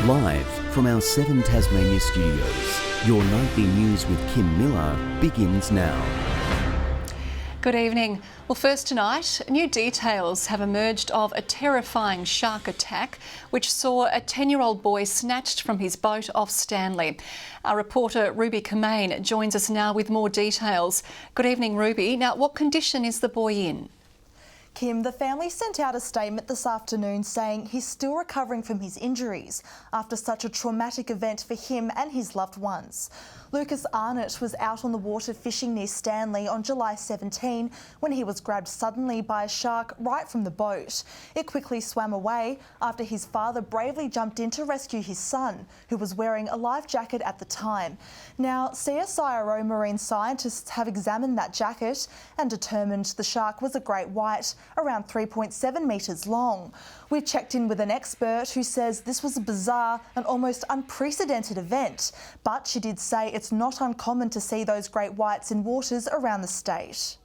Live from our 7 Tasmania studios, your nightly news with Kim Miller begins now. Good evening. Well, first tonight, new details have emerged of a terrifying shark attack which saw a 10-year-old boy snatched from his boat off Stanley. Our reporter Ruby Kamain joins us now with more details. Good evening, Ruby. Now, what condition is the boy in? Kim, the family sent out a statement this afternoon saying he's still recovering from his injuries after such a traumatic event for him and his loved ones. Lucas Arnott was out on the water fishing near Stanley on July 17 when he was grabbed suddenly by a shark right from the boat. It quickly swam away after his father bravely jumped in to rescue his son, who was wearing a life jacket at the time. Now, CSIRO marine scientists have examined that jacket and determined the shark was a great white, around 3.7 metres long. We've checked in with an expert who says this was a bizarre and almost unprecedented event, but she did say it's not uncommon to see those great whites in waters around the state.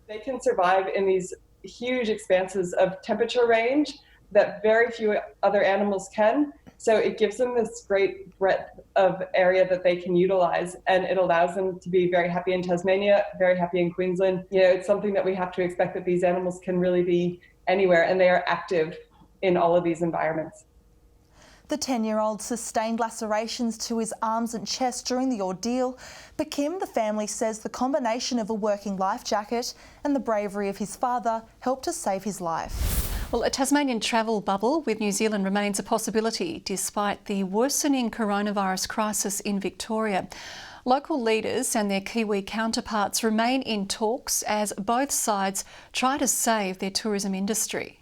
They can survive in these huge expanses of temperature range that very few other animals can. So it gives them this great breadth of area that they can utilize, and it allows them to be very happy in Tasmania, very happy in Queensland. You know, it's something that we have to expect, that these animals can really be anywhere, and they are active in all of these environments. The 10-year-old sustained lacerations to his arms and chest during the ordeal, but Kim, the family says the combination of a working life jacket and the bravery of his father helped to save his life. Well, a Tasmanian travel bubble with New Zealand remains a possibility despite the worsening coronavirus crisis in Victoria. Local leaders and their Kiwi counterparts remain in talks as both sides try to save their tourism industry.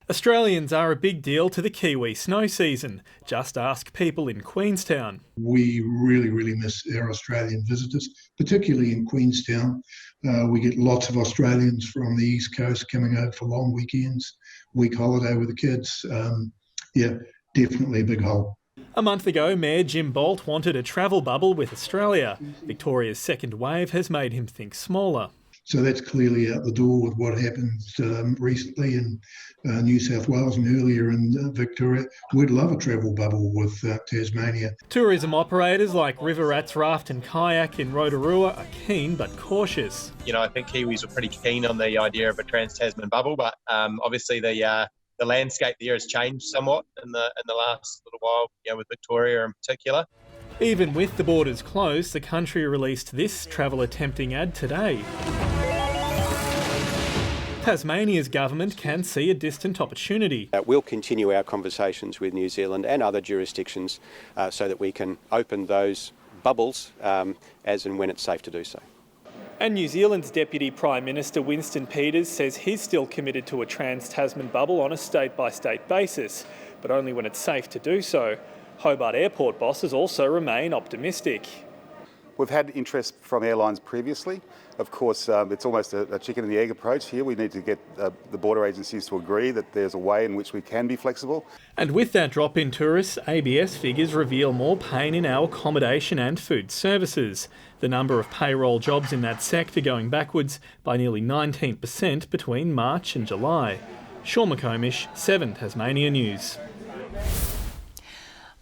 Australians are a big deal to the Kiwi snow season. Just ask people in Queenstown. We really miss our Australian visitors, particularly in Queenstown. We get lots of Australians from the East Coast coming over for long weekends, week holiday with the kids. Yeah, definitely a big hole. A month ago, Mayor Jim Bolt wanted a travel bubble with Australia. Victoria's second wave has made him think smaller. So that's clearly out the door with what happened recently in New South Wales and earlier in Victoria. We'd love a travel bubble with Tasmania. Tourism operators like River Rats Raft and Kayak in Rotorua are keen but cautious. You know, I think Kiwis were pretty keen on the idea of a trans-Tasman bubble, but obviously the landscape there has changed somewhat in the last little while, you know, with Victoria in particular. Even with the borders closed, the country released this traveller tempting ad today. Tasmania's government can see a distant opportunity. We'll continue our conversations with New Zealand and other jurisdictions so that we can open those bubbles as and when it's safe to do so. And New Zealand's Deputy Prime Minister Winston Peters says he's still committed to a trans-Tasman bubble on a state-by-state basis, but only when it's safe to do so. Hobart Airport bosses also remain optimistic. We've had interest from airlines previously. Of course, it's almost a chicken and the egg approach here. We need to get the border agencies to agree that there's a way in which we can be flexible. And with that drop in tourists, ABS figures reveal more pain in our accommodation and food services. The number of payroll jobs in that sector going backwards by nearly 19% between March and July. Sean McComish, 7 Tasmania News.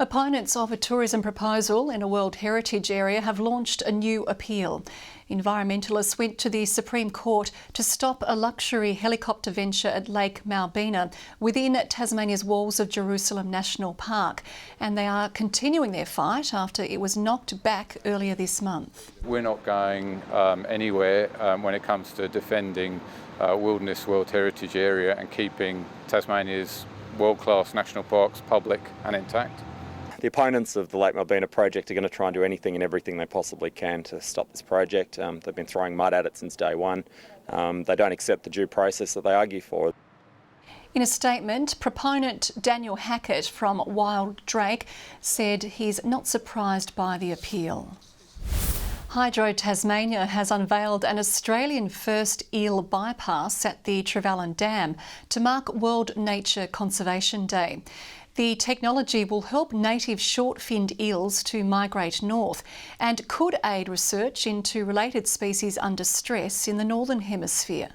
Opponents of a tourism proposal in a World Heritage area have launched a new appeal. Environmentalists went to the Supreme Court to stop a luxury helicopter venture at Lake Malbina within Tasmania's walls of Jerusalem National Park, and they are continuing their fight after it was knocked back earlier this month. We're not going anywhere when it comes to defending Wilderness World Heritage area and keeping Tasmania's world-class national parks public and intact. The opponents of the Lake Malbina project are going to try and do anything and everything they possibly can to stop this project. They've been throwing mud at it since day one. They don't accept the due process that they argue for. In a statement, proponent Daniel Hackett from Wild Drake said he's not surprised by the appeal. Hydro Tasmania has unveiled an Australian first eel bypass at the Trevally Dam to mark World Nature Conservation Day. The technology will help native short-finned eels to migrate north and could aid research into related species under stress in the Northern Hemisphere.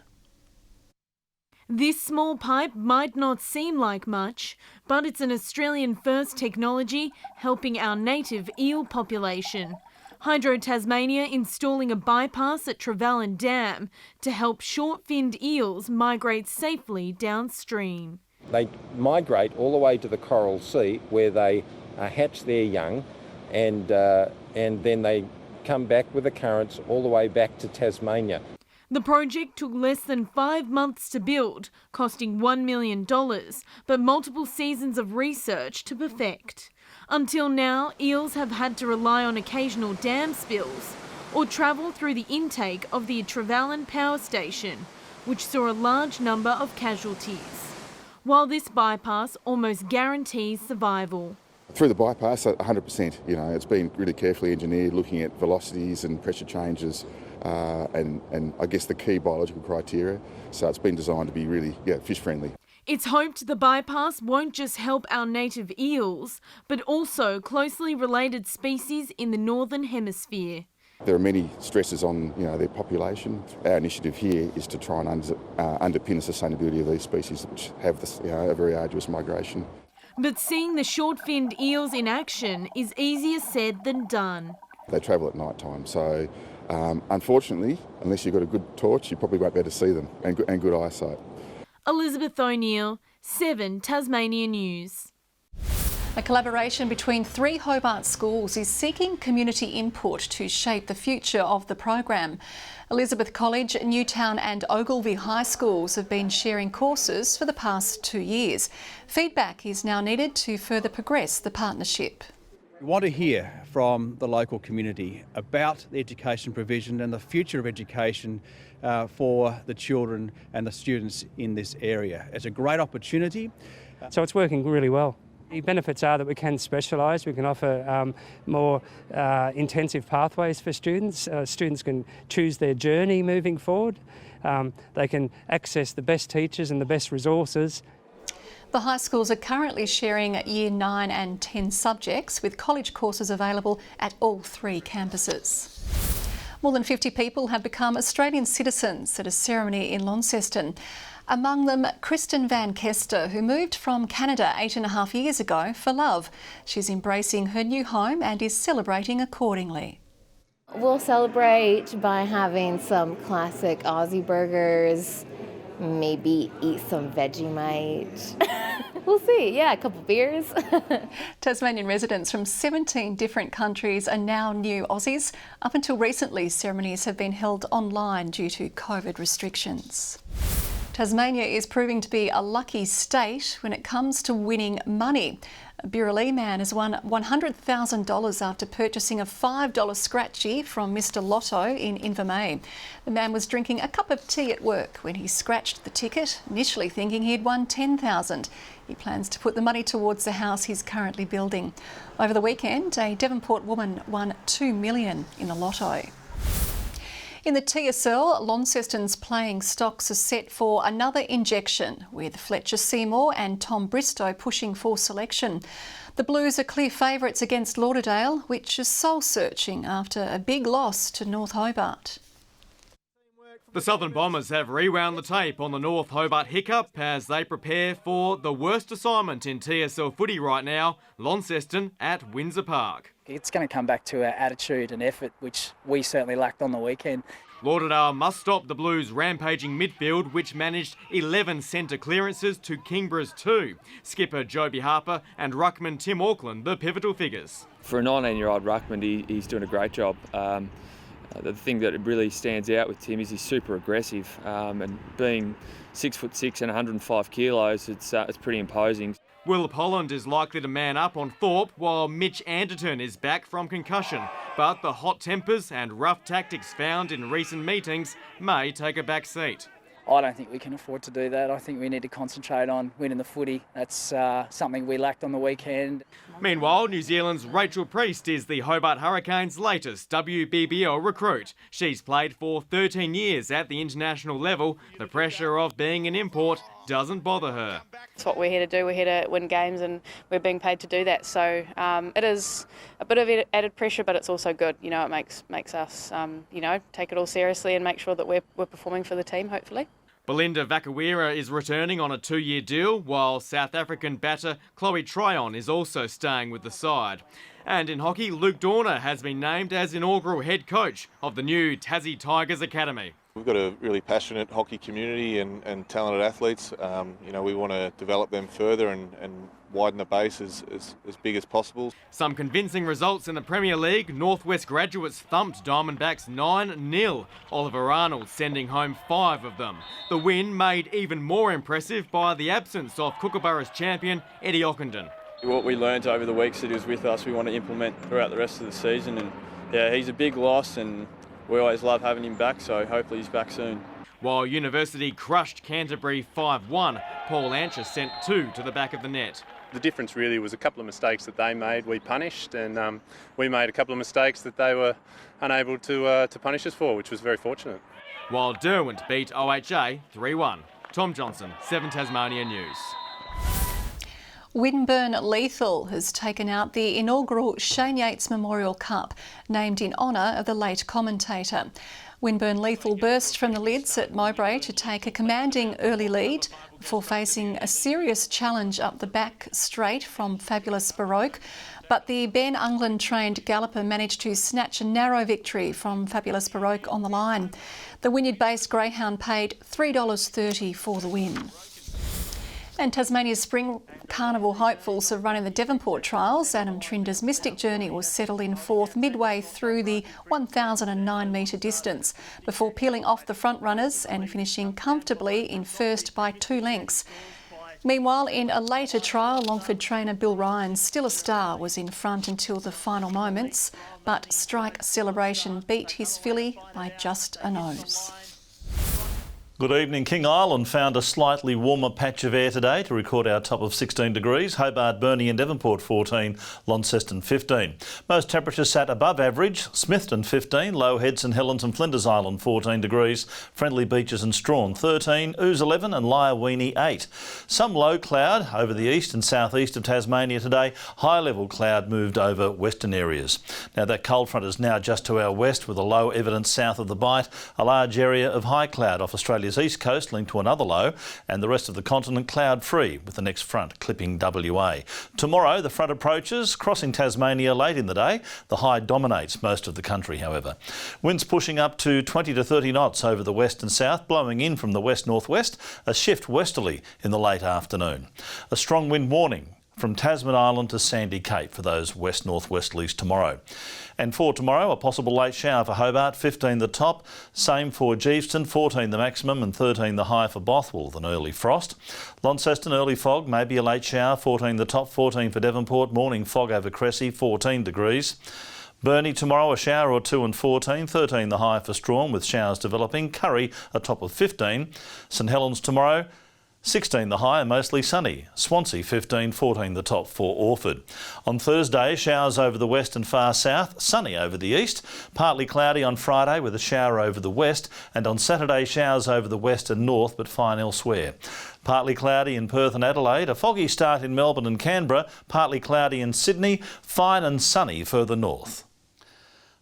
This small pipe might not seem like much, but it's an Australian-first technology helping our native eel population. Hydro Tasmania installing a bypass at Trevellyn Dam to help short-finned eels migrate safely downstream. They migrate all the way to the Coral Sea where they hatch their young and then they come back with the currents all the way back to Tasmania. The project took less than 5 months to build, costing $1 million, but multiple seasons of research to perfect. Until now, eels have had to rely on occasional dam spills or travel through the intake of the Trevellyn Power Station, which saw a large number of casualties. While this bypass almost guarantees survival. Through the bypass, 100%. It's been really carefully engineered, looking at velocities and pressure changes, and I guess the key biological criteria. So it's been designed to be really, fish friendly. It's hoped the bypass won't just help our native eels, but also closely related species in the Northern Hemisphere. There are many stresses on their population. Our initiative here is to try and underpin the sustainability of these species, which have this, a very arduous migration. But seeing the short-finned eels in action is easier said than done. They travel at night time, so unfortunately, unless you've got a good torch, you probably won't be able to see them, and good eyesight. Elizabeth O'Neill, 7 Tasmania News. A collaboration between 3 Hobart schools is seeking community input to shape the future of the program. Elizabeth College, Newtown and Ogilvie High Schools have been sharing courses for the past 2 years. Feedback is now needed to further progress the partnership. We want to hear from the local community about the education provision and the future of education for the children and the students in this area. It's a great opportunity. So it's working really well. The benefits are that we can specialise, we can offer more intensive pathways for students. Students can choose their journey moving forward. They can access the best teachers and the best resources. The high schools are currently sharing Year 9 and 10 subjects, with college courses available at all 3 campuses. More than 50 people have become Australian citizens at a ceremony in Launceston. Among them, Kristen Van Kester, who moved from Canada 8.5 years ago for love. She's embracing her new home and is celebrating accordingly. We'll celebrate by having some classic Aussie burgers, maybe eat some Vegemite. We'll see, a couple beers. Tasmanian residents from 17 different countries are now new Aussies. Up until recently, ceremonies have been held online due to COVID restrictions. Tasmania is proving to be a lucky state when it comes to winning money. A Burralee man has won $100,000 after purchasing a $5 scratchie from Mr Lotto in Invermay. The man was drinking a cup of tea at work when he scratched the ticket, initially thinking he'd won $10,000. He plans to put the money towards the house he's currently building. Over the weekend, a Devonport woman won $2 million in the Lotto. In the TSL, Launceston's playing stocks are set for another injection, with Fletcher Seymour and Tom Bristow pushing for selection. The Blues are clear favourites against Lauderdale, which is soul-searching after a big loss to North Hobart. The Southern Bombers have rewound the tape on the North Hobart hiccup as they prepare for the worst assignment in TSL footy right now, Launceston at Windsor Park. It's going to come back to our attitude and effort, which we certainly lacked on the weekend. Lauderdale must stop the Blues' rampaging midfield, which managed 11 centre clearances to Kingborough's 2. Skipper Joby Harper and ruckman Tim Auckland, the pivotal figures. For a 19-year-old ruckman, he's doing a great job. The thing that really stands out with Tim is he's super aggressive, and being 6'6" and 105 kilos, it's pretty imposing. Will Holland is likely to man up on Thorpe, while Mitch Anderton is back from concussion. But the hot tempers and rough tactics found in recent meetings may take a back seat. I don't think we can afford to do that. I think we need to concentrate on winning the footy. That's something we lacked on the weekend. Meanwhile, New Zealand's Rachel Priest is the Hobart Hurricanes' latest WBBL recruit. She's played for 13 years at the international level. The pressure of being an import doesn't bother her. It's what we're here to do. We're here to win games and we're being paid to do that. So it is a bit of added pressure, but it's also good. You know, it makes us, take it all seriously and make sure that we're performing for the team, hopefully. Belinda Vakawira is returning on a 2-year deal, while South African batter Chloe Tryon is also staying with the side. And in hockey, Luke Dorner has been named as inaugural head coach of the new Tassie Tigers Academy. We've got a really passionate hockey community and talented athletes. We want to develop them further and widen the base as big as possible. Some convincing results in the Premier League. Northwest Graduates thumped Diamondbacks 9-0. Oliver Arnold sending home 5 of them. The win made even more impressive by the absence of Kookaburra's champion Eddie Ockenden. What we learned over the weeks that he was with us, we want to implement throughout the rest of the season. And yeah, he's a big loss and we always love having him back, so hopefully he's back soon. While University crushed Canterbury 5-1, Paul Ancher sent 2 to the back of the net. The difference really was a couple of mistakes that they made, we punished, and we made a couple of mistakes that they were unable to punish us for, which was very fortunate. While Derwent beat OHA 3-1. Tom Johnson, 7 Tasmania News. Winburn Lethal has taken out the inaugural Shane Yates Memorial Cup, named in honour of the late commentator. Winburn Lethal burst from the lids at Mowbray to take a commanding early lead before facing a serious challenge up the back straight from Fabulous Baroque. But the Ben Ungland-trained galloper managed to snatch a narrow victory from Fabulous Baroque on the line. The Wynyard-based greyhound paid $3.30 for the win. And Tasmania's Spring Carnival hopefuls have run in the Devonport trials. Adam Trinder's Mystic Journey was settled in 4th midway through the 1,009-metre distance before peeling off the front runners and finishing comfortably in first by 2 lengths. Meanwhile, in a later trial, Longford trainer Bill Ryan's Still a Star was in front until the final moments, but Strike Celebration beat his filly by just a nose. Good evening. King Island found a slightly warmer patch of air today to record our top of 16 degrees. Hobart, Burnie and Devonport 14, Launceston 15. Most temperatures sat above average. Smithton 15, Low Head, St Helens and Flinders Island 14 degrees. Friendly Beaches and Strawn 13, Ouse 11 and Lyreweenie 8. Some low cloud over the east and southeast of Tasmania today. High level cloud moved over western areas. Now that cold front is now just to our west with a low evidence south of the Bight. A large area of high cloud off Australia's east coast linked to another low, and the rest of the continent cloud free with the next front clipping WA. Tomorrow the front approaches, crossing Tasmania late in the day. The high dominates most of the country, however. Winds pushing up to 20 to 30 knots over the west and south, blowing in from the west-northwest, a shift westerly in the late afternoon. A strong wind warning from Tasman Island to Sandy Cape for those west-northwesterlies tomorrow. And for tomorrow, a possible late shower for Hobart, 15 the top. Same for Geeveston, 14 the maximum and 13 the high for Bothwell with an early frost. Launceston, early fog, maybe a late shower, 14 the top, 14 for Devonport. Morning fog over Cressy, 14 degrees. Burnie tomorrow, a shower or 2 and 14, 13 the high for Strawn with showers developing. Curry, a top of 15. St Helens tomorrow, 16 the high and mostly sunny. Swansea 15, 14 the top for Orford. On Thursday, showers over the west and far south, sunny over the east. Partly cloudy on Friday with a shower over the west, and on Saturday showers over the west and north but fine elsewhere. Partly cloudy in Perth and Adelaide, a foggy start in Melbourne and Canberra, partly cloudy in Sydney, fine and sunny further north.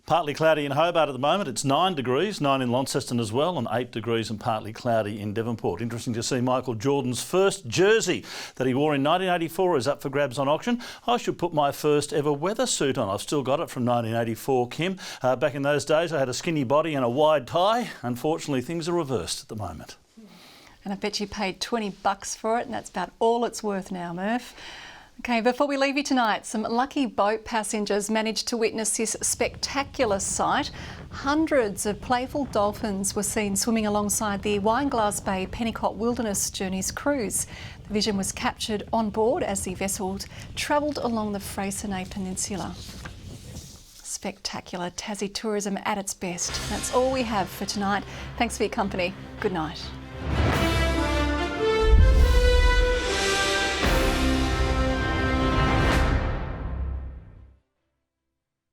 Partly cloudy in Hobart at the moment. It's 9 degrees, 9 in Launceston as well, and 8 degrees and partly cloudy in Devonport. Interesting to see Michael Jordan's first jersey that he wore in 1984 is up for grabs on auction. I should put my first ever weather suit on. I've still got it from 1984, Kim. Back in those days I had a skinny body and a wide tie. Unfortunately, things are reversed at the moment. And I bet you paid $20 for it, and that's about all it's worth now, Murph. Okay, before we leave you tonight, some lucky boat passengers managed to witness this spectacular sight. Hundreds of playful dolphins were seen swimming alongside the Wineglass Bay Pennicott Wilderness Journeys cruise. The vision was captured on board as the vessel travelled along the Freycinet Peninsula. Spectacular Tassie tourism at its best. That's all we have for tonight. Thanks for your company. Good night.